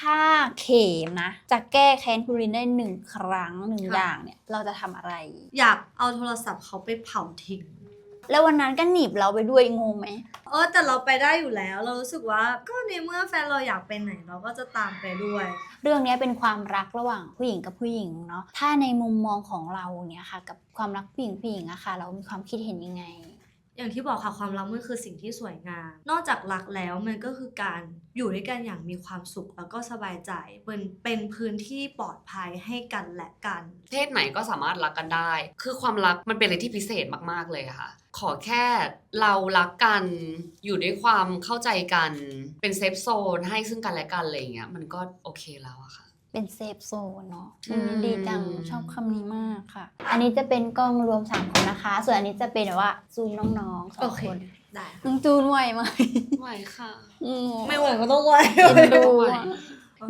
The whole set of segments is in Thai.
ถ้าเข็มนะจะแก้แค้นคุณรินได้1 ครั้ง1 อย่างเนี่ยเราจะทำอะไรอยากเอาโทรศัพท์เขาไปเผาทิ้งแล้ววันนั้นก็หนีบเราไปด้วยงงไหมแต่เราไปได้อยู่แล้วเรารู้สึกว่าก็ในเมื่อแฟนเราอยากไปไหนเราก็จะตามไปด้วยเรื่องนี้เป็นความรักระหว่างผู้หญิงกับผู้หญิงเนาะถ้าในมุมมองของเราเนี่ยค่ะกับความรักผู้หญิงอะค่ะเรามีความคิดเห็นยังไงอย่างที่บอกค่ะความรักมันคือสิ่งที่สวยงามนอกจากรักแล้วมันก็คือการอยู่ด้วยกันอย่างมีความสุขแล้วก็สบายใจเป็นพื้นที่ปลอดภัยให้กันและกันเพศไหนก็สามารถรักกันได้คือความรักมันเป็นอะไรที่พิเศษมากๆเลยค่ะขอแค่เรารักกันอยู่ด้วยความเข้าใจกันเป็นเซฟโซนให้ซึ่งกันและกันอะไรอย่างเงี้ยมันก็โอเคแล้วอะค่ะเป็นเซฟโซนเนาะดีจังชอบคำนี้มากค่ะอันนี้จะเป็นกล้องรวม3 คนนะคะส่วนอันนี้จะเป็นแบบว่าซูมน้องๆ2 คนได้น้องจูนไหวไหมไหวค่ะไม่ไหวก็ต้องไหวดู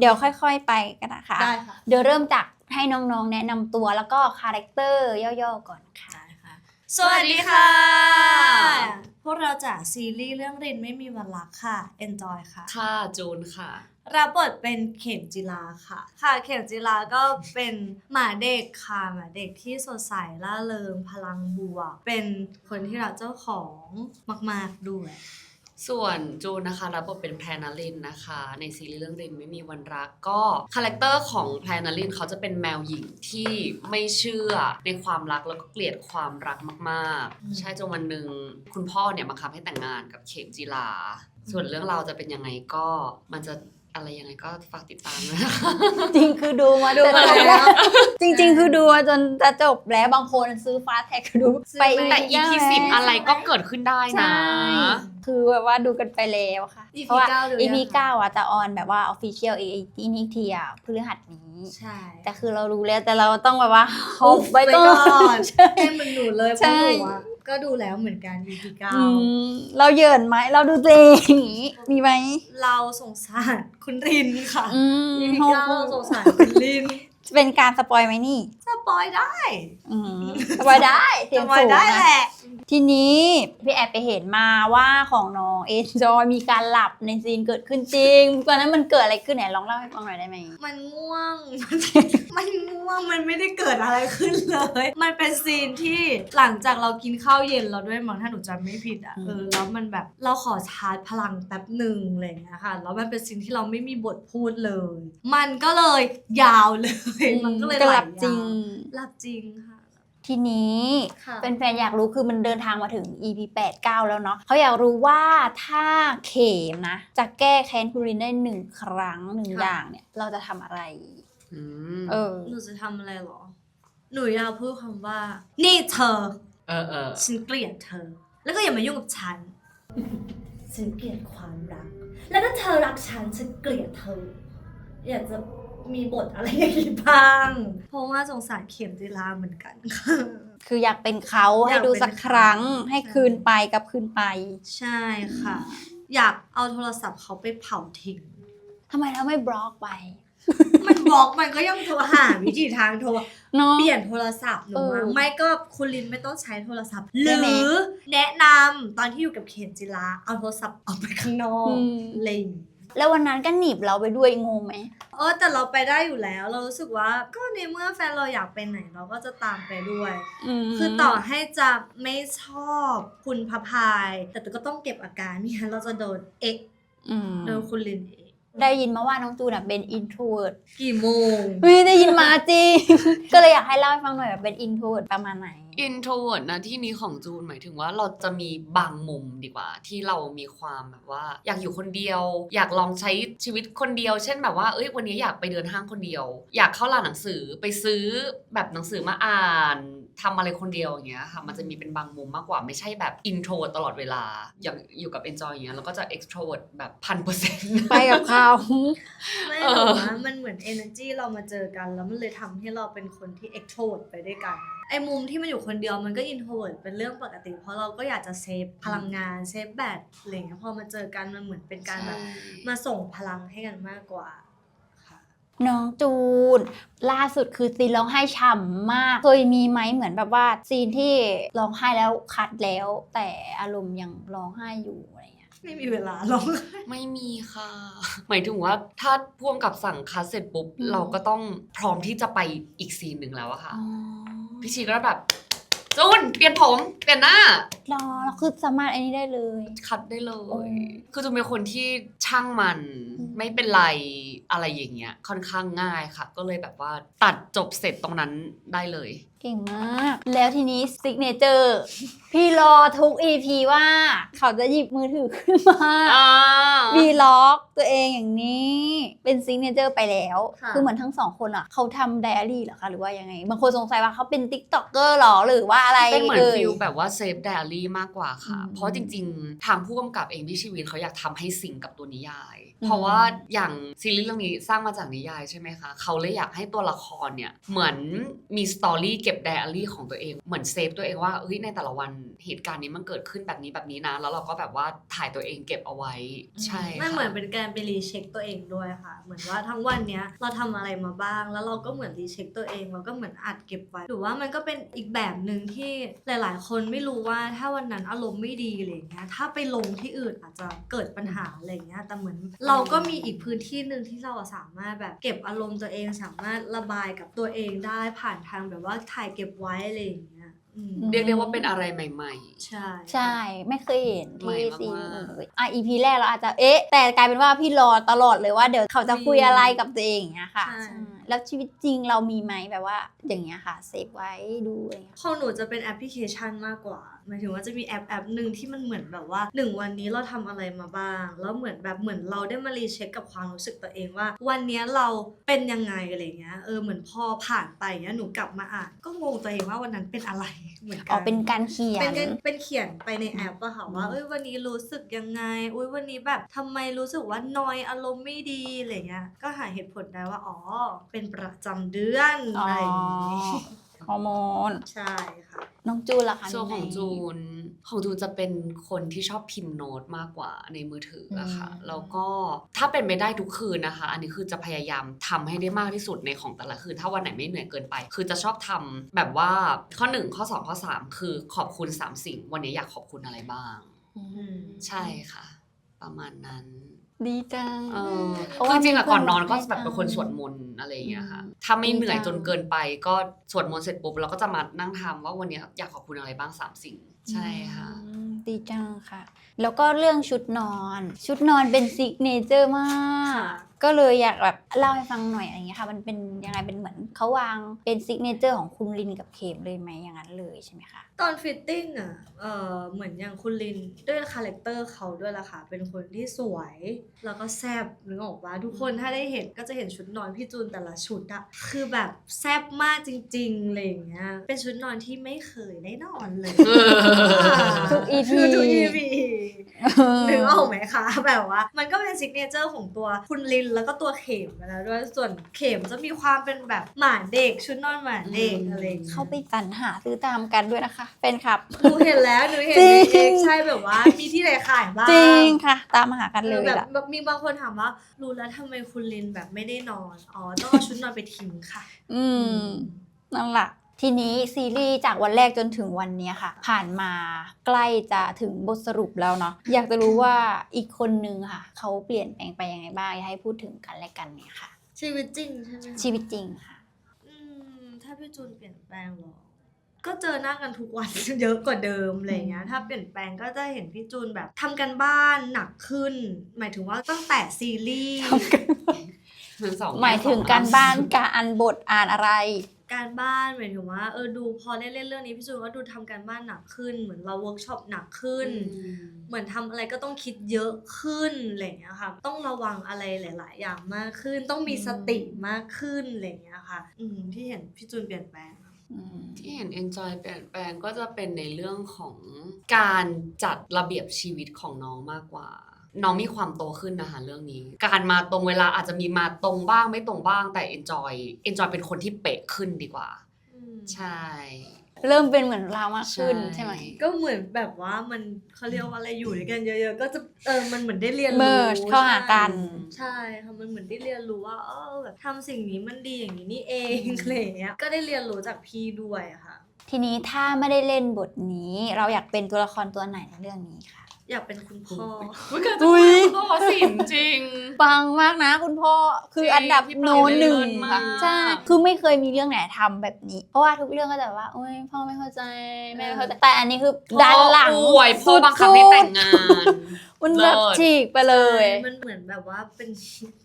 เดี๋ยวค่อยๆไปกันนะคะได้ค่ะเดี๋ยวเริ่มจากให้น้องๆแนะนำตัวแล้วก็คาแรคเตอร์ย่อๆก่อนค่ะสวัสดีค่ะพวกเราจากซีรีส์เรื่องรินไม่มีวันรักค่ะ Enjoy ค่ะค่ะจูนค่ะรับบทเป็นเข็มจิลาค่ะเข็มจิลาก็เป็นหมาเด็กค่ะหมาเด็กที่สดใสร่าเริงพลังบวกเป็นคนที่รักเจ้าของมากๆด้วยส่วนจูนนะคะรับบทเป็นแพรนลินนะคะในซีรีส์เรื่องรินไม่มีวันรักก็คาแรคเตอร์ของแพรนลินเขาจะเป็นแมวหญิงที่ไม่เชื่อในความรักแล้วก็เกลียดความรักมากๆใช่จนวันหนึ่งคุณพ่อเนี่ยบังคับให้แต่งงานกับเข็มจิลาส่วนเรื่องราวจะเป็นยังไงก็มันจะอะไรยังไงก็ฝากติดตามนะคะจริงคือดูมาแล้วจริงๆคือดูมาจนจะจบแล้วบางคนซื้อฟาสแท็กดูไปแต่ EP 10อะไรก็เกิดขึ้นได้นะคือแบบว่าดูกันไปแล้วค่ะ EP เพราะว่า 9 EP 9อ่ะจะออนแบบว่า Official อีกทีอ่ะพฤหัสนี้ใช่แต่คือเรารู้แล้วแต่เราต้องแบบว่าฮอปไปก่อน ใช่ ให้มันหนูเลยเพราะหนูอ่ะก็ดูแล้วเหมือนกัน EP 9เราเหยินไหมเราดูตัวเองมีไหมเราสงสารคุณรินค่ะ EP 9เราสงสารคุณรินเป็นการสปอยไหมนี่สปอยได้สปอยได้เสียงสูง ได้แหละทีนี้พี่แอบไปเห็นมาว่าของน้องเอ็นจอยมีการหลับในซีนเกิดขึ้นจริงตอนนั้นมันเกิดอะไรขึ้นไหนลองเล่าให้ฟังหน่อยได้ไหมมันง่วง มันไม่ได้เกิดอะไรขึ้นเลย มันเป็นซีนที่หลังจากเรากินข้าวเย็นเราด้วยมั้งถ้าหนูจำไม่ผิดอ่ะแล้วมันแบบเราขอชาร์จพลังแป๊บหนึ่งอะไรอย่างเงี้ยค่ะแล้วมันเป็นซีนที่เราไม่มีบทพูดเลย มันก็เลยยาวเลยมันก็เลยหลับจริงค่ะทีนี้เป็นแฟนอยากรู้คือมันเดินทางมาถึง EP 8 9แล้วเนาะเขาอยากรู้ว่าถ้าเข็มนะจะแก้แค้นคุณรินได้1 ครั้ง1 อย่างเนี่ยเราจะทำอะไรหนูจะทำอะไรหรอหนูอยากพูดคำว่านี่เธอฉันเกลียดเธอแล้วก็อย่ามายุ่งกับฉันฉันเกลียดความรักแล้วถ้าเธอรักฉันเกลียดเธออยากจะมีบทอะไรอย่างนี้บ้างเพราะว่าสงสารเข็มจิลาเหมือนกันค่ะคืออยากเป็นเขาให้ดูสักครั้งให้คืนไปกับคืนไปใช่ค่ะอยากเอาโทรศัพท์เขาไปเผาทิ้งทำไมเราไม่บล็อกไปมันบล็อกมันก็ยังโทรหาวิธีทางโทรเปลี่ยนโทรศัพท์หนูไม่ก็คุณลินไม่ต้องใช้โทรศัพท์หรือแนะนำตอนที่อยู่กับเข็มจิลาเอาโทรศัพท์ออกไปข้างนอกเลยแล้ววันนั้นก็หนีบเราไปด้วยงงไหมแต่เราไปได้อยู่แล้วเรารู้สึกว่าก็ในเมื่อแฟนเราอยากไปไหนเราก็จะตามไปด้วยคือต่อให้จะไม่ชอบคุณพพายแต่ก็ต้องเก็บอาการไม่งั้นเราจะโดนโดนคุณลินได้ยินมาว่าน้องจูนเป็น introvert กี่โมงได้ยินมาจริง ก็เลยอยากให้เล่าให้ฟังหน่อยว่าเป็น introvert ประมาณไหน introvert นะที่นี้ของจูนหมายถึงว่าเราจะมีบางมุมดีกว่าที่เรามีความแบบว่าอยากอยู่คนเดียวอยากลองใช้ชีวิตคนเดียวเช่นแบบว่าวันนี้อยากไปเดินห้างคนเดียวอยากเข้าร้านหนังสือไปซื้อแบบหนังสือมาอ่านทำอะไรคนเดียวอย่างเงี้ยค่ะมันจะมีเป็นบางมุมมากกว่าไม่ใช่แบบ introvert ตลอดเวลาอย่างอยู่กับ enjoy อย่างเงี้ยแล้วก็จะ extrovert แบบ 1,000% ไปกับเขาไม่หรอกนะมันเหมือน energy เรามาเจอกันแล้วมันเลยทำให้เราเป็นคนที่ extrovert ไปด้วยกันไอ้มุมที่มันอยู่คนเดียวมันก็ introvert เป็นเรื่องปกติเพราะเราก็อยากจะเซฟพลังงานเซฟแบตอะไรเงี้ยพอมาเจอกันมันเหมือนเป็นการแบบมาส่งพลังให้กันมากกว่าน้องจูนล่าสุดคือซีนร้องไห้ฉ่ำมากเคยมีไหมเหมือนแบบว่าซีนที่ร้องไห้แล้วคัดแล้วแต่อารมณ์ยังร้องไห้อยู่อะไรเงี้ย ไม่มีเวลาหรอก ไม่มีค่ะ หมายถึงว่าถ้าพ่วงกับสั่งคัสเสร็จปุ๊บเราก็ต้องพร้อมที่จะไปอีกซีนหนึ่งแล้วอะค่ะพี่ชีก็แบบจูนเปลี่ยนผมเปลี่ยนหน้าร อแล้วคือสามารถไอ้นี้ได้เลย คัดได้เล โอ้ ย คือจูนเป็นคนที่ช่างมันไม่เป็นไรอะไรอย่างเงี้ยค่อนข้างง่ายค่ะ ก็เลยแบบว่าตัดจบเสร็จตรงนั้นได้เลย เก่งมาก แล้วทีนี้ซิกเนเจอร์พี่รอทุก EP ว่าเขาจะหยิบมือถือขึ้นมาวีล็อกตัวเองอย่างนี้เป็นซิกเนเจอร์ไปแล้ว ค่ะ คือเหมือนทั้งสองคนอ่ะเขาทำไดอารี่เหรอคะหรือว่ายังไง บางคนสงสัยว่าเขาเป็นติ๊กต็อกเกอร์หรอหรือว่าอะไร เป็นเหมือน เอ่ย ฟิลแบบว่าเซฟไดอารี่มากกว่าค่ะ อืม เพราะจริงๆ ทางผู้กำกับเองพี่ชีวินเขาอยากทำให้ซิงกับตัวนิยาย อืม เพราะว่าอย่างซีรีส์เรื่องนี้สร้างมาจากนิยายใช่ไหมคะ เขาเลยอยากให้ตัวละครเนี่ยเหมือนมีสตอรี่เก็บไดอารี่ของตัวเอง เหมือนเซฟตัวเองว่าเฮ้ยในแต่ละวันเหตุการณ์นี้มันเกิดขึ้นแบบนี้นะ แล้วเราก็แบบว่าถ่ายตัวเองเก็บเอาไว้ ใช่ ไม่ ค่ะ เหมือนเป็นการไปรีเช็คตัวเองด้วยค่ะ เหมือนว่าทั้งวันเนี้ยเราทำอะไรมาบ้าง แล้วเราก็เหมือนรีเช็คตัวเองเราก็เหมือนอัดเก็บไว้หรือว่ามันก็เป็นอีกแบบหนึ่งที่หลายๆ คนไม่รู้ว่าถ้าวันนั้นอารมณ์ไม่ดีอะไรอย่างเงี้ยถ้าไปลงที่อื่นอาจจะเกิดปัญหาอะไรอย่างเงี้ยแต่เหมือนเราก็มีอีกพื้นที่หนึ่งที่เราสามารถแบบเก็บอารมณ์ตัวเองสามารถระบายกับตัวเองได้ผ่านทางแบบว่าถ่ายเก็บไว้อะไรอย่างเงี้ยเรียกได้ว่าเป็นอะไรใหม่ ใช่ ใช่ไม่เคยเห็น ใหม่ ที่ มากๆ ซีเลยEP แรกเราอาจจะแต่กลายเป็นว่าพี่รอตลอดเลยว่าเดี๋ยวเขาจะคุยอะไรกับตัวเองอย่างเงี้ยค่ะ ใช่ ใช่แล้วชีวิตจริงเรามีไหมแบบว่าอย่างเงี้ยค่ะเซฟไว้ดูอะไรเงี้ย ของหนูจะเป็นแอปพลิเคชันมากกว่าหมายถึงว่าจะมีแอปหนึ่งที่มันเหมือนแบบว่า1วันนี้เราทำอะไรมาบ้างแล้วเหมือนเราได้มารีเช็คกับความรู้สึกตัวเองว่า วันเนี้ยเราเป็นยังไงอะไรเงี้ยเหมือนพอผ่านไปเนี้ยหนูกลับมาอ่านก็งงตัวเองว่าวันนั้นเป็นอะไรเหมือนกั อ๋อเป็นการเขียน เป็นเขียนไปในแอปอะค่ะว่าวันนี้รู้สึกยังไงวันนี้แบบทำไมรู้สึกว่านอยอารมณ์ไม่ดีอะไรเงี้ยก็หาเหตุผลได้ว่าอ๋อเป็นประจำเดือน อ๋อ อะไรอย่างงี้ ฮอร์โมน ใช่ค่ะ น้องจูนล่ะคะ ส่วนของ มีไหม จูนจะเป็นคนที่ชอบพิมพ์โน้ตมากกว่าในมือถืออะค่ะ อืม แล้วก็ถ้าเป็นไปได้ทุกคืนนะคะ อันนี้คือจะพยายามทำให้ได้มากที่สุดในของแต่ละคืน ถ้าวันไหนไม่เหนื่อยเกินไป คือจะชอบทำแบบว่าข้อ1ข้อ2ข้อ3คือขอบคุณ3สิ่ง วันนี้อยากขอบคุณอะไรบ้าง ใช่ค่ะ ประมาณนั้น ดีจัง เพราะ คือ ว่า จริงๆอะ มีเพื่ ก่ อ อน นนอนก็ ให้ แบบเป็นคน ทำ สวดมนต์อะไรอย่างเงี้ยค่ะ ถ้าไม่เหนื่อย ดีจัง จนเกินไปก็สวดมนต์เสร็จปุ๊บเราก็จะมานั่งทำว่าวันนี้อยากขอบคุณอะไรบ้าง3สิ่ง ใช่ค่ะ ดีจังค่ะ แล้วก็เรื่องชุดนอน ชุดนอนเป็นซิกเนเจอร์มาก ค่ะ ก็เลยอยากแบบเล่าให้ฟังหน่อยอะไรเงี้ยค่ะ มันเป็นยังไงเป็นเหมือนเขาวางเป็นซิกเนเจอร์ของคุณลินกับเข็มเลยไหมอย่างนั้นเลยใช่ไหมคะ ตอนฟิตติ้งอะเหมือนอย่างคุณลินด้วยคาแรคเตอร์เขาด้วยล่ะค่ะ เป็นคนที่สวย แล้วก็แซ่บนึกออกว่าทุกคนถ้าได้เห็นก็จะเห็นชุดนอนพี่จูนแต่ละชุดอะคือแบบแซ่บมากจริงๆอะไรอย่างเงี้ย เป็นชุดนอนที่ไม่เคยได้นอนเลย ทุก EP คือทุก EP นึกออกไหมคะแบบว่า มันก็เป็นซิกเนเจอร์ของตัวคุณลินแล้วก็ตัวเข็มมาแล้วด้วยส่วนเข็มจะมีความเป็นแบบหมาเด็กชุดนอนหมาเด็กอะไรอย่างเงี้ย เขาไปสรรหาซื้อตามกันด้วยนะคะแฟนคลับ หนูเห็นแล้วหนูเห็น จริ ใน ง เอกใช่แบบว่ามีที่ไหนขายบ้าง จริงค่ะ ตามหากันเลย แบบ ล่ะ แบบมีบางคนถามว่ารู้แล้วทำไมคุณลินแบบไม่ได้นอนอ๋อต้องเอาชุดนอนไปทิ้งค่ะ นั่นแหละทีนี้ซีรีส์จากวันแรกจนถึงวันเนี้ยค่ะ ผ่านมาใกล้จะถึงบทสรุปแล้วเนาะอยากจะรู้ว่าอีกคนนึงค่ะเขาเปลี่ยนแปลงไปยังไงบ้างอยากให้พูดถึงกันและกันเนี่ยค่ะ ชีวิตจริงใช่ไหมคะ ชีวิตจริงค่ะ ถ้าพี่จูนเปลี่ยนแปลงเหรอก็เจอหน้ากันทุกวัน เยอะกว่าเดิมอะไรเงี้ยถ้าเปลี่ยนแปลงก็จะเห็นพี่จูนแบบทำกันบ้านหนักขึ้น หมายถึงว่าตั้งแต่ซีรีส์ หมายถึงการบ้านการอ่านบทอ่านอะไร การบ้านหมายถึงว่าดูพอได้เล่นเรื่องนี้พี่จูนก็ดูทำการบ้านหนักขึ้น เหมือนเราเวิร์กช็อปหนักขึ้น เหมือนทำอะไรก็ต้องคิดเยอะขึ้นอะไรอย่างเงี้ยค่ะ ต้องระวังอะไรหลาย ๆ อย่างมากขึ้น ต้องมีสติมากขึ้นอะไรอย่างเงี้ยค่ะที่เห็นพี่จูนเปลี่ยนแปลง ที่เห็น enjoy เปลี่ยนแปลงก็จะเป็นในเรื่องของการจัดระเบียบชีวิตของน้องมากกว่า น้องมีความโตขึ้นนะคะเรื่องนี้ การมาตรงเวลาอาจจะมีมาตรงบ้างไม่ตรงบ้างแต่ enjoy เป็นคนที่เป๊ะขึ้นดีกว่า ใช่ เริ่มเป็นเหมือนเรามากขึ้นใช่ไหม ก็เหมือนแบบว่ามันเขาเรียกว่าอะไรอยู่ด้วยกันเยอะๆก็จะมันเหมือนได้เรียนรู้ Merge เข้าหากัน ใช่ค่ะมันเหมือนได้เรียนรู้ว่าแบบทำสิ่งนี้มันดีอย่างนี้นี่เองอะไรอย่างเงี้ยก็ได้เรียนรู้จากพี่ด้วยอะค่ะ ทีนี้ถ้าไม่ได้เล่นบทนี้ เราอยากเป็นตัวละครตัวไหนในเรื่องนี้ค่ะ อยากเป็นคุณพ่อ อุ๊ยเกิดจะเป็นคุณพ่อสินจริง ปังมากนะคุณพ่อคือ จริง อันดับ พี่ปอย โนหนึ่ง เลิศมาก ค่ะใช่คือไม่เคยมีเรื่องไหนทำแบบนี้ เพราะว่าทุกเรื่องก็จะแบบว่าโอ๊ยพ่อไม่เข้าใจแม่ไม่เข้าใจแต่อันนี้คือด้านหลัง พ่ออวยพ่อบังคับให้แต่งงาน มันแบบฉีกไปเลย มันเหมือนแบบว่าเป็น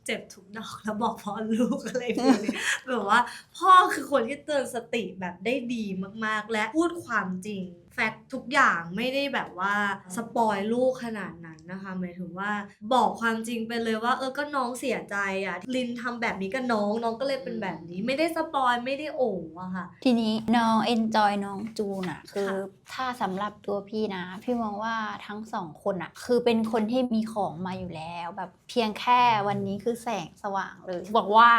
เจ็บทุกดอกแล้วบอกพ่อลูกอะไรแบบนี้ แบบว่าพ่อคือคนที่เตือนสติแบบได้ดีมากๆ และพูดความจริงแฟกต์ทุกอย่างไม่ได้แบบว่าสปอยลูกขนาดนั้นนะคะหมายถึงว่าบอกความจริงไปเลยว่าก็น้องเสียใจอ่ะลินทำแบบนี้กับน้องก็เลยเป็นแบบนี้ไม่ได้สปอยไม่ได้โอ๋อะค่ะ ทีนี้น้องเอนจอยน้องจูนอะคือ ค่ะ ถ้าสำหรับตัวพี่นะ พี่มองว่าทั้งสองคนอะคือเป็นคนที่มีของมาอยู่แล้วแบบเพียงแค่วันนี้คือแสงสว่างเลยบอกว่า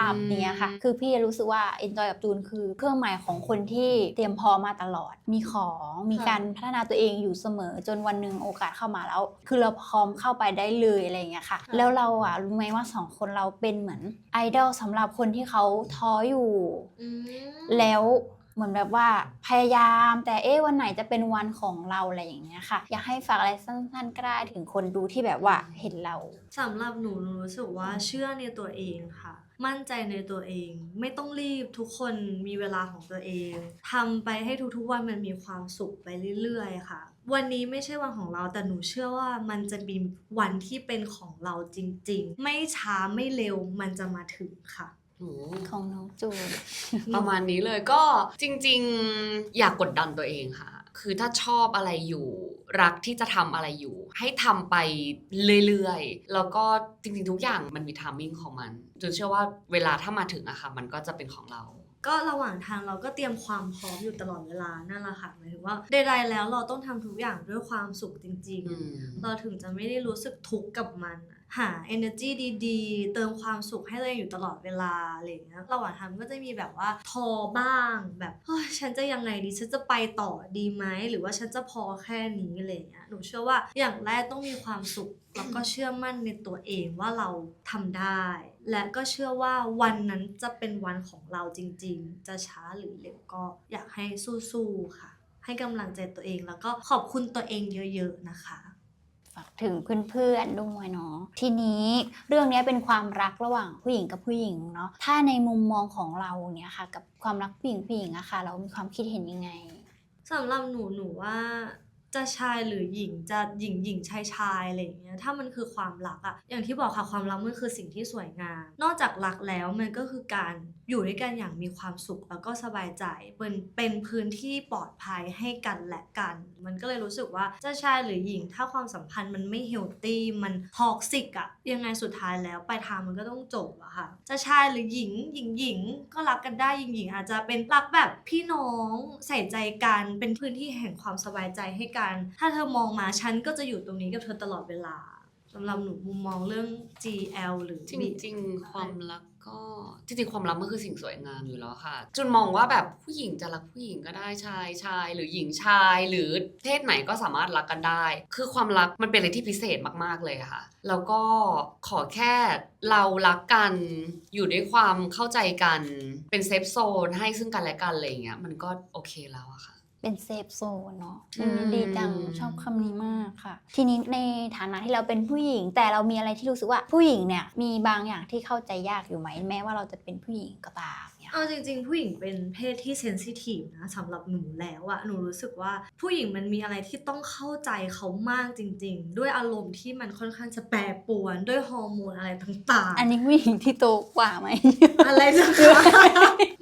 เนี้ยค่ะคือพี่รู้สึกว่าเอนจอยกับจูนคือเครื่องหมายของคนที่เตรียมพร้อมมาตลอดมีของมีการพัฒนาตัวเองอยู่เสมอจนวันหนึ่งโอกาสเข้ามาแล้ว คือเราพร้อมเข้าไปได้เลยอะไรอย่างเงี้ยค่ะแล้วเราอะรู้ไหมว่าสองคนเราเป็นเหมือนไอดอลสำหรับคนที่เขาท้ออยู่ แล้วเหมือนแบบว่าพยายามแต่วันไหนจะเป็นวันของเราอะไรอย่างเงี้ยค่ะอยากให้ฝากอะไรสั้นๆก็ได้ถึงคนดูที่แบบว่าเห็นเรา สำหรับหนูรู้สึกว่าเชื่อในตัวเองค่ะ มั่นใจในตัวเอง ไม่ต้องรีบทุกคนมีเวลาของตัวเองทำไปให้ทุกๆวันมันมีความสุขไปเรื่อยๆค่ะ วันนี้ไม่ใช่วันของเราแต่หนูเชื่อว่ามันจะมีวันที่เป็นของเราจริงๆ ไม่ช้าไม่เร็วมันจะมาถึงค่ะ โอ้โห ของน้องจูน ประมาณนี้เลยก็จริงๆ อยากกดดันตัวเองค่ะ คือถ้าชอบอะไรอยู่ รักที่จะทำอะไรอยู่ ให้ทำไปเรื่อยๆ แล้วก็จริงๆ ทุกอย่างมันมีไทมิ่งของมันจนเชื่อว่าเวลาถ้ามาถึงอะค่ะมันก็จะเป็นของเรา ก็ระหว่างทางเราก็เตรียมความพร้อมอยู่ตลอดเวลานั่นแหละค่ะหมายถึงว่าใดๆแล้วเราต้องทำทุกอย่างด้วยความสุขจริง อืม ๆ เราถึงจะไม่ได้รู้สึกทุกข์กับมันอะหา energy ดีๆ เติมความสุขให้ตัวเองอยู่ตลอดเวลาอะไรอย่างเงี้ยระหว่างทางก็จะมีแบบว่าท้อบ้างแบบเฮ้ยฉันจะยังไงดีฉันจะไปต่อดีไหมหรือว่าฉันจะพอแค่นี้อะไรอย่างเงี้ยหนูเชื่อว่าอย่างแรกต้องมีความสุข แล้วก็เชื่อมั่นในตัวเองว่าเราทำได้ และก็เชื่อว่าวันนั้นจะเป็นวันของเราจริงๆ จะช้าหรือเร็วก็อยากให้สู้ๆค่ะ ให้กำลังใจตัวเองแล้วก็ขอบคุณตัวเองเยอะๆนะคะ ฝากถึงเพื่อนๆด้วยเนาะทีนี้เรื่องนี้เป็นความรักระหว่างผู้หญิงกับผู้หญิงเนาะถ้าในมุมมองของเราเนี่ยค่ะกับความรักผู้หญิงอะค่ะเรามีความคิดเห็นยังไง สำหรับหนูว่าจะชายหรือหญิงจะหญิงชายอะไรอย่างเงี้ยถ้ามันคือความรักอะอย่างที่บอกค่ะความรักมันคือสิ่งที่สวยงามนอกจากรักแล้วมันก็คือการอยู่ด้วยกันอย่างมีความสุขแล้วก็สบายใจเป็นพื้นที่ปลอดภัยให้กันและกัน มันก็เลยรู้สึกว่าจะชายหรือหญิงถ้าความสัมพันธ์มันไม่เฮลตี้มันท็อกซิกอะยังไงสุดท้ายแล้วปลายทางมันก็ต้องจบอะค่ะจะชายหรือหญิงก็รักกันได้หญิงอาจจะเป็นรักแบบพี่น้องใส่ใจกันเป็นพื้นที่แห่งความสบายใจให้กันถ้าเธอมองมาฉันก็จะอยู่ตรงนี้กับเธอตลอดเวลาสำหรับหนูมุมมองเรื่อง GL หรือ จริงๆ ความรักก็จริงๆ ความรักมันคือสิ่งสวยงามอยู่แล้วค่ะจุนมองว่าแบบผู้หญิงจะรักผู้หญิงก็ได้ชายหรือหญิงชายหรือเพศไหนก็สามารถรักกันได้ คือความรักมันเป็นอะไรที่พิเศษมากๆเลยค่ะแล้วก็ขอแค่เรารักกันอยู่ด้วยความเข้าใจกันเป็นเซฟโซนให้ซึ่งกันและกันอะไรอย่างเงี้ยมันก็โอเคแล้วอะค่ะ เป็นเซฟโซนเนาะ อืม ดีจังชอบคำนี้มากค่ะ ทีนี้ในฐานะที่เราเป็นผู้หญิง แต่เรามีอะไรที่รู้สึกว่าผู้หญิงเนี่ยมีบางอย่างที่เข้าใจยากอยู่ไหมแม้ว่าเราจะเป็นผู้หญิงก็ตามเนี่ย เอาจริงๆผู้หญิงเป็นเพศที่เซนซิทีฟนะสำหรับหนูแล้วอะหนูรู้สึกว่าผู้หญิงมันมีอะไรที่ต้องเข้าใจเขามากจริงๆ ด้วยอารมณ์ที่มันค่อนข้างจะแปรปรวนด้วยฮอร์โมนอะไรต่างๆ อันนี้ผู้หญิงที่โตกว่าไหม อะไรนะคะ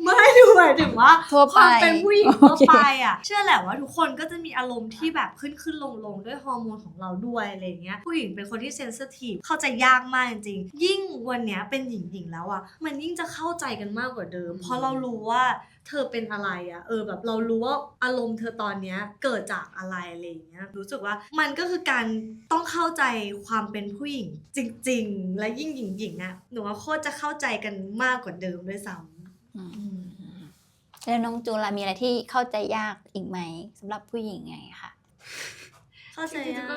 ไม่ดูหมายถึงว่า ทั่ว ค ไป วามเป็นผู้หญิงทั่ว โอเค ไปอ่ะ เชื่อแหละว่าทุกคนก็จะมีอารมณ์ที่แบบขึ้นลงด้วยฮอร์โมนของเราด้วยอะไรเงี้ยผู้หญิงเป็นคนที่เซนซิทีฟเข้าใจยากมากจริงๆยิ่งวันเนี้ยเป็นหญิงแล้วอ่ะมันยิ่งจะเข้าใจกันมากกว่าเดิม เพราะเรารู้ว่าเธอเป็นอะไรอ่ะแบบเรารู้ว่าอารมณ์เธอตอนเนี้ยเกิดจากอะไรอะไรอย่างเงี้ยรู้สึกว่ามันก็คือการต้องเข้าใจความเป็นผู้หญิงจริงๆ และยิ่งหญิงอ่ะหนูว่าโคตรจะเข้าใจกันมากกว่าเดิมด้วยซ้ำ อืมแล้วน้องจูนล่ะมีอะไรที่เข้าใจยากอีกไหมสำหรับผู้หญิงไงคะ เข้าใจ จริงๆ ยา ก็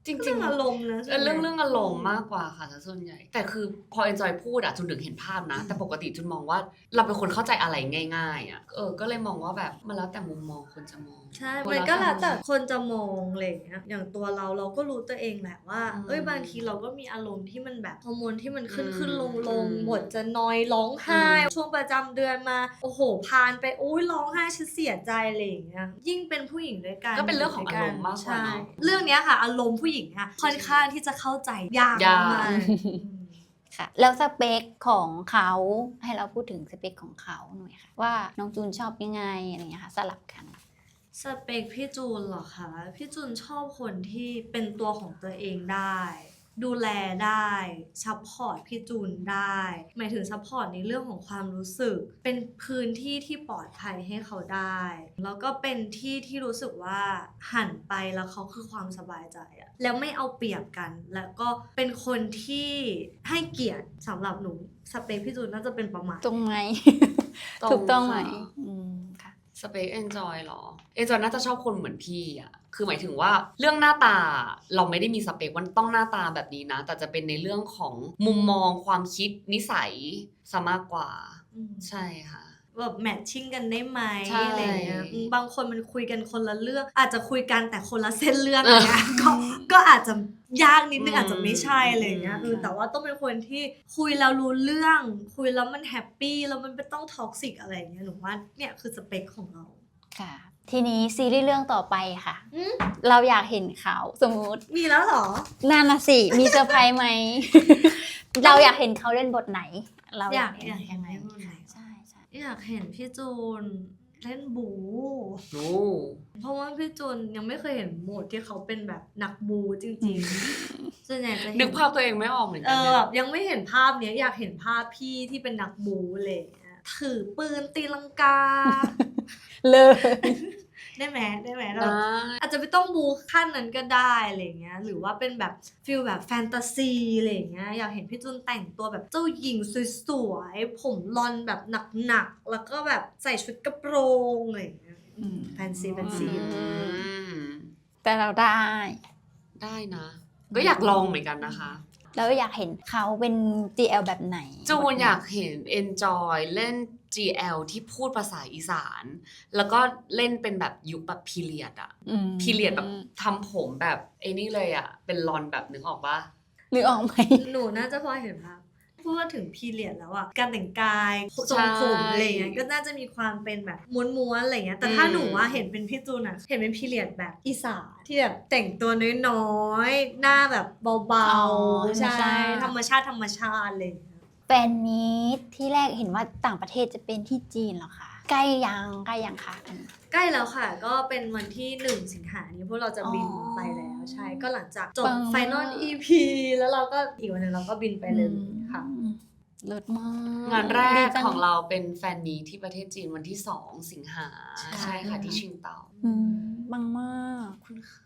ก จริง เรื่องอารมณ์นะ เรื่องอารมณ์มากกว่าค่ะส่วนใหญ่แต่คือพอ enjoy พูดอะจุนถึงเห็นภาพนะแต่ปกติจุนมองว่าเราเป็นคนเข้าใจอะไรง่ายๆอะก็เลยมองว่าแบบมันแล้วแต่มุมมองคนจะมอง ใช่มันก็แล้วแต่คนจะมองอะไรอย่างเงี้ยอย่างตัวเราก็รู้ตัวเองแหละว่าบางทีเราก็มีอารมณ์ที่มันแบบฮอร์โมนที่มันขึ้นลงหมดจะนอยร้องไห้ช่วงประจำเดือนมาโอ้โหพานไปร้องไห้ฉันเสียใจอะไรอย่างเงี้ยยิ่งเป็นผู้หญิงด้วยกันก็เป็นเรื่องของอารมณ์มากกว่าเนอะ เรื่องเนี้ยค่ะอารมณ์ผู้หญิงอะค่อนข้างที่จะเข้าใจยากมาก ค่ะแล้วสเปคของเขาให้เราพูดถึงสเปคของเขาหน่อยค่ะว่าน้องจูนชอบยังไงอะไรอย่างเงี้ยค่ะสลับกัน สเปคพี่จูนเหรอคะพี่จูนชอบคนที่เป็นตัวของตัวเองได้ดูแลได้ซัพพอร์ตพี่จูนได้หมายถึงซัพพอร์ตในเรื่องของความรู้สึกเป็นพื้นที่ที่ปลอดภัยให้เขาได้แล้วก็เป็นที่ที่รู้สึกว่าหันไปแล้วเขาคือความสบายใจอะแล้วไม่เอาเปรียบกันแล้วก็เป็นคนที่ให้เกียรติสำหรับหนูสเปคพี่จูนน่าจะเป็นประมาณ ตรงไหม ตรง ถูกต้องไหม ค่ะ ค่ะ สเปค enjoy หรอ enjoy น่าจะชอบคนเหมือนพี่อ่ะคือหมายถึงว่าเรื่องหน้าตาเราไม่ได้มีสเปคว่าต้องหน้าตาแบบนี้นะแต่จะเป็นในเรื่องของมุมมองความคิดนิสัยซะมากกว่าใช่ค่ะแบบแมทชิ่งกันได้ไหม ใช่ อะไรเงี้ยบางคนมันคุยกันคนละเรื่องอาจจะคุยกันแต่คนละเส้นเรื่องอะไรเงี้ยก็อาจจะยากนิดนึงอาจจะไม่ใช่อะไรเงี้ยแต่ว่าต้องเป็นคนที่คุยแล้วรู้เรื่องคุยแล้วมันแฮปปี้แล้วมันไม่ต้องท็อกซิกอะไรเงี้ยหนูว่าเนี่ยคือสเปคของเราค่ะ ทีนี้ซีรีส์เรื่องต่อไปค่ะเราอยากเห็นเขาสมมุติ มีแล้วเหรอนั่นน่ะสิมีเซอร์ไพรส์ไหม เราอยากเห็นเขาเล่นบทไหนเราอยากเห็น ยังไงใช่ใช่ อยากเห็นพี่จูนเล่นบู โอ้ เพราะว่าพี่จูนยังไม่เคยเห็นโหมดที่เขาเป็นแบบนักบูจริงๆส่วนใหญ่จะเห็น นึกภาพตัวเองไม่ออกเหมือนกัน แบบยังไม่เห็นภาพเนี้ยอยากเห็นภาพพี่ที่เป็นนักบูเลยถือปืนตีลังกา เลย ได้ไหมเราอาจจะไม่ต้องบูขั้นนั้นก็ได้อะไรเงี้ยหรือว่าเป็นแบบฟิลแบบแฟนตาซีอะไรเงี้ยอยากเห็นพี่จุนแต่งตัวแบบเจ้าหญิงสวยๆผมลอนแบบหนักๆแล้วก็แบบใส่ชุดกระโปรงอะไรเงี้ยแฟนซี แต่เราได้นะ ก็อยากลองเหมือนกันนะคะ แล้วอยากเห็นเขาเป็น GL แบบไหนจูนอยากเห็น enjoy เล่น GL ที่พูดภาษาอีสานแล้วก็เล่นเป็นแบบยุคแบบพีเรียดอะพีเรียดแบบทำผมแบบไอ้นี่เลยอะเป็นลอนแบบนึกออกปะ นึกออกไหม หนูน่าจะพอเห็นภาพพูดว่าถึงพีเรียดแล้วอะการแต่งกายทรงผมอะไรเงี้ยก็น่าจะมีความเป็นแบบม้วนๆอะไรเงี้ยแต่ถ้าหนูว่าเห็นเป็นพี่จูนอะเห็นเป็นพีเรียดแบบอีสานที่แบบแต่งตัวน้อยๆหน้าแบบเบาๆใช่ธรรมชาติเลยแฟนมีตที่แรกเห็นว่าต่างประเทศจะเป็นที่จีนเหรอคะใกล้ยังคะใกล้แล้วค่ะก็เป็นวันที่1 สิงหาคมนี้พวกเราจะบินไปแล้วใช่ก็หลังจากจบ Final EP แล้วเราก็อีกวันนึงเราก็บินไปเลยค่ะเลิศมาก งานแรกของเราเป็นแฟนมีที่ประเทศจีนวันที่2 สิงหาใช่ค่ะที่ชิงเตาบังมากคุณค่ะ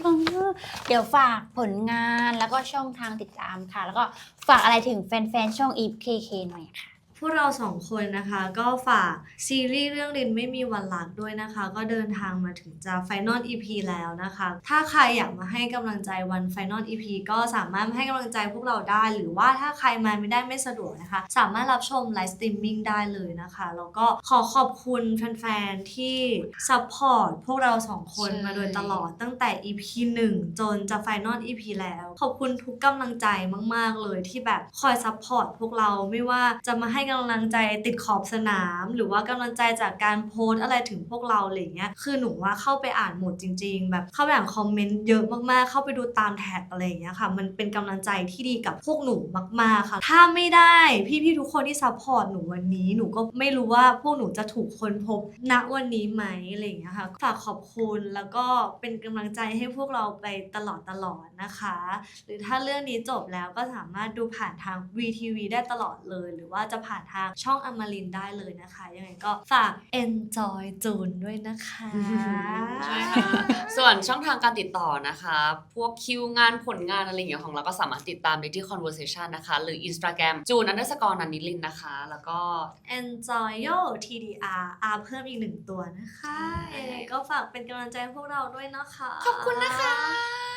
บังมากเดี๋ยวฝากผลงานแล้วก็ช่องทางติดตามค่ะแล้วก็ฝากอะไรถึงแฟนๆช่อง EFKK หน่อยค่ะพวกเรา2 คนนะคะก็ฝากซีรีส์เรื่องรินไม่มีวันรักด้วยนะคะก็เดินทางมาถึงจะ Final EP แล้วนะคะถ้าใครอยากมาให้กำลังใจวัน Final EP ก็สามารถให้กำลังใจพวกเราได้หรือว่าถ้าใครมาไม่สะดวกนะคะสามารถรับชมไลฟ์สตรีมมิ่งได้เลยนะคะแล้วก็ขอบคุณแฟนๆที่ซัพพอร์ตพวกเรา2 คนมาโดยตลอดตั้งแต่ EP 1 จนจะ Final EP แล้วขอบคุณทุกกำลังใจมากๆเลยที่แบบคอยซัพพอร์ตพวกเราไม่ว่าจะมาให้กำลังใจติดขอบสนามหรือว่ากำลังใจจากการโพสอะไรถึงพวกเราอะไรเงี้ยคือหนูว่าเข้าไปอ่านหมดจริงๆแบบเข้าไปอ่านคอมเมนต์เยอะมากๆเข้าไปดูตามแท็กอะไรเงี้ยค่ะมันเป็นกำลังใจที่ดีกับพวกหนูมากๆค่ะถ้าไม่ได้พี่ๆทุกคนที่ซัพพอร์ตหนูวันนี้หนูก็ไม่รู้ว่าพวกหนูจะถูกค้นพบณวันนี้ไหมอะไรเงี้ยค่ะฝากขอบคุณแล้วก็เป็นกำลังใจให้พวกเราไปตลอดนะคะหรือถ้าเรื่องนี้จบแล้วก็สามารถดูผ่านทาง VTV ได้ตลอดเลยหรือว่าจะผ่านทางช่องอมรินทร์ได้เลยนะคะยังไงก็ฝาก Enjoy จูนด้วยนะคะ ใช่ค่ะส่วนช่องทางการติดต่อนะคะพวกคิวงานผลงานอะไรอย่างเงี้ยของเราก็สามารถติดตามได้ที่ conversation นะคะหรือ Instagram จูน_นันนิลินนะคะแล้วก็ Enjoy TDR R เพิ่มอีก1 ตัวนะคะยังไงก็ฝากเป็นกำลังใจให้พวกเราด้วยนะคะขอบคุณนะคะ